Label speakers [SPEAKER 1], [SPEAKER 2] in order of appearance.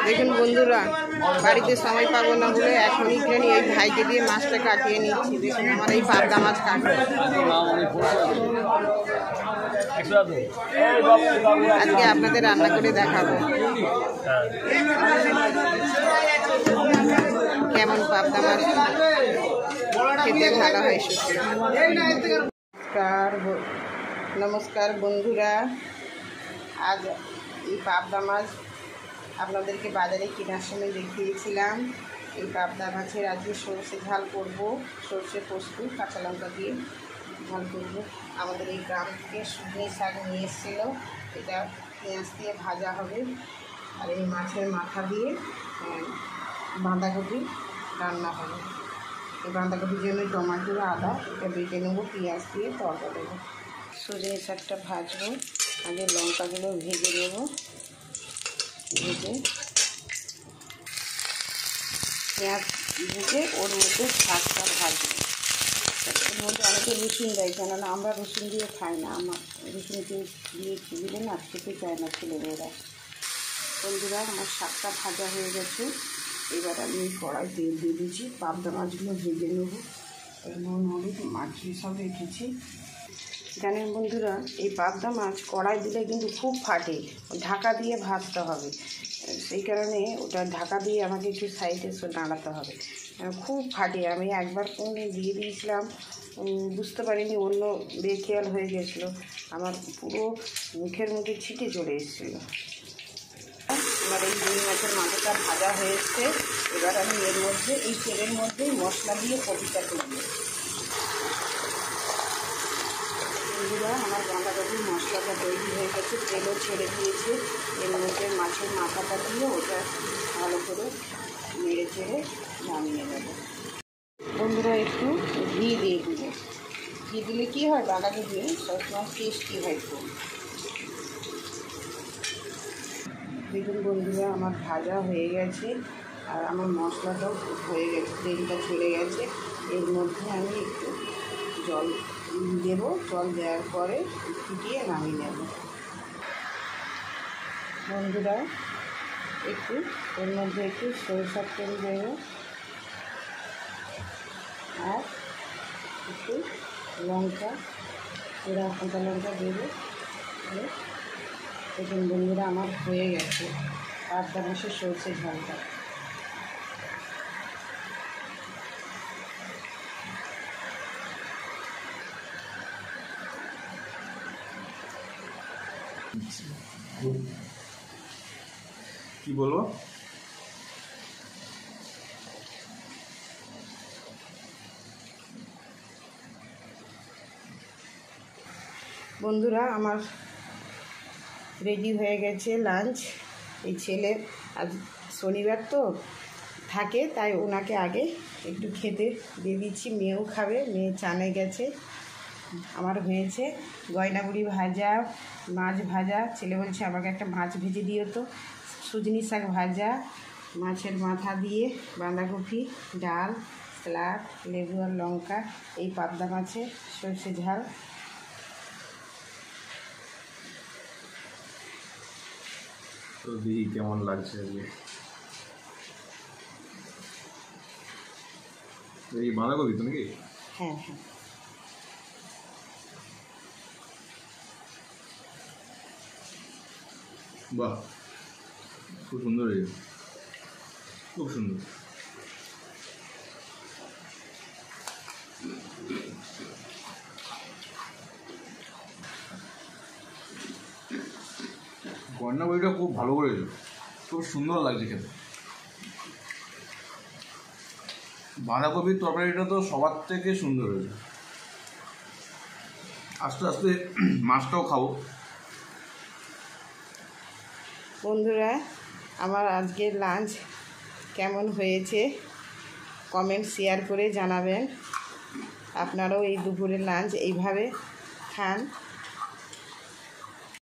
[SPEAKER 1] দেখুন বন্ধুরা, বাড়িতে সময় পাবো না বলে এখনই ট্রেনে এই ভাইকে দিয়ে মাছটা কাটিয়ে নিচ্ছি। দেখুন আমার এই পাবদা মাছ কাটবে। আজকে আপনাদের রান্না করে দেখাবো কেমন পাবদা মাছ খেতে ভালো হয়। নমস্কার বন্ধুরা, আজ এই পাবদা মাছ আপনাদেরকে বাজারে কেনার সময় দেখিয়েছিলাম। এই পাবদা মাছের আজকে সরষে ঝাল করব, সরষে পোস্ত কাঁচা লঙ্কা দিয়ে ঝাল করব। আমাদের এই গ্রাম থেকে সুজনি শাক নিয়ে এসেছিল, এটা পেঁয়াজ দিয়ে ভাজা হবে। আর এই মাছের মাথা দিয়ে বাঁধাকপি রান্না হবে। এই বাঁধাকপির জন্য টমেটো আদা এটা বেটে নেবো, পেঁয়াজ দিয়ে তরকা দেবো। সুজনি শাকটা ভাজবো, আগে লঙ্কাগুলো ভেজে নেব। ভেজে পেঁয়াজ ভেজে ওর মধ্যে শাকটা ভাজবো। এর মধ্যে অনেকে রসুন দেয়, কেননা আমরা রসুন দিয়ে খাই না। আমার রসুন দিয়ে দিলে না খেতে চায় না ছেলেমেয়েরা। বন্ধুরা, আমার শাকটা ভাজা হয়ে গেছে। এবার আমি কড়াই তেল দিয়ে দিচ্ছি, পাবদা মাছগুলো ভেজে নেব। নুন হলুদ মাছ সব রেখেছি। জানেন বন্ধুরা, এই পাবদা মাছ কড়াই দিলে কিন্তু খুব ফাটে, ঢাকা দিয়ে ভাজতে হবে। সেই কারণে ওটা ঢাকা দিয়ে আমাকে একটু সাইডে নাড়াতে হবে, খুব ফাটে। আমি একবার কোনদিন দিয়ে দিয়েছিলাম, বুঝতে পারিনি, অন্য বেখেয়াল হয়ে গেছিলো, আমার পুরো মুখের মধ্যে ছিটে চলে এসেছিলো। আমার এই রুই মাছের মাথাটা ভাজা হয়ে এসছে। এবার আমি এর মধ্যে এই তেলের মধ্যেই মশলা দিয়ে কপিটা তুলব। বন্ধুরা, আমার বাঁধাকপির মশলাটা তৈরি হয়ে গেছে, তেলও ছেড়ে দিয়েছে। এর মধ্যে মাছের মাথাটা দিয়ে ওটা ভালো করে নেড়ে চেড়ে নামিয়ে নেব। বন্ধুরা, একটু ঘি দিয়ে দেব। ঘি দিলে কী হয়, বাঁধাকপি সবসময় টেস্টি হয় খুব। দেখুন বন্ধুরা, আমার ভাজা হয়ে গেছে আর আমার মশলাটাও হয়ে গেছে, তেলটা ছেড়ে গেছে। এর মধ্যে আমি একটু জল দেব, জল দেওয়ার পরে ফুটিয়ে নামিয়ে নেব। বন্ধুরা, একটু এর মধ্যে একটু সরষের তেল দেব আর একটু লঙ্কা, পোড়া কাঁচা লঙ্কা দেবো। দেখুন বন্ধুরা, আমার হয়ে গেছে পাবদা মাছের সরষে ঝালটা।
[SPEAKER 2] কি বলবো,
[SPEAKER 1] বন্ধুরা, আমার রেডি হয়ে গেছে লাঞ্চ। এই ছেলে আজ শনিবার তো থাকে, তাই ওনাকে আগে একটু খেতে দিয়ে দিচ্ছি। মেয়েও খাবে, মেয়ে চানে গেছে। আমার হয়েছে গয়নাগুড়ি ভাজা, মাছ ভাজা। ছেলে বলছে আমাকে একটা মাছ ভেজে দিও তো। সুজনি শাক ভাজা, মাছের মাথা দিয়ে বাঁধাকপি, ডাল, স্যালাড, লেবু আর লঙ্কা, এই পাবদা মাছের সরষে ঝাল।
[SPEAKER 2] তো দেখি কেমন লাগছে। এই বাঁধাকপি তো নাকি?
[SPEAKER 1] হ্যাঁ হ্যাঁ,
[SPEAKER 2] বাহ, খুব সুন্দর হয়েছে, খুব সুন্দর। গয়না বইটা খুব ভালো করেছে, খুব সুন্দর লাগছে খেতে। বাঁধাকপির তরকারিটা তো সবার থেকে সুন্দর হয়েছে। আস্তে আস্তে মাছটাও খাবো।
[SPEAKER 1] বন্ধুরা, আমার আজকের লাঞ্চ কেমন হয়েছে কমেন্ট শেয়ার করে জানাবেন। আপনারাও এই দুপুরের লাঞ্চ এইভাবে খান।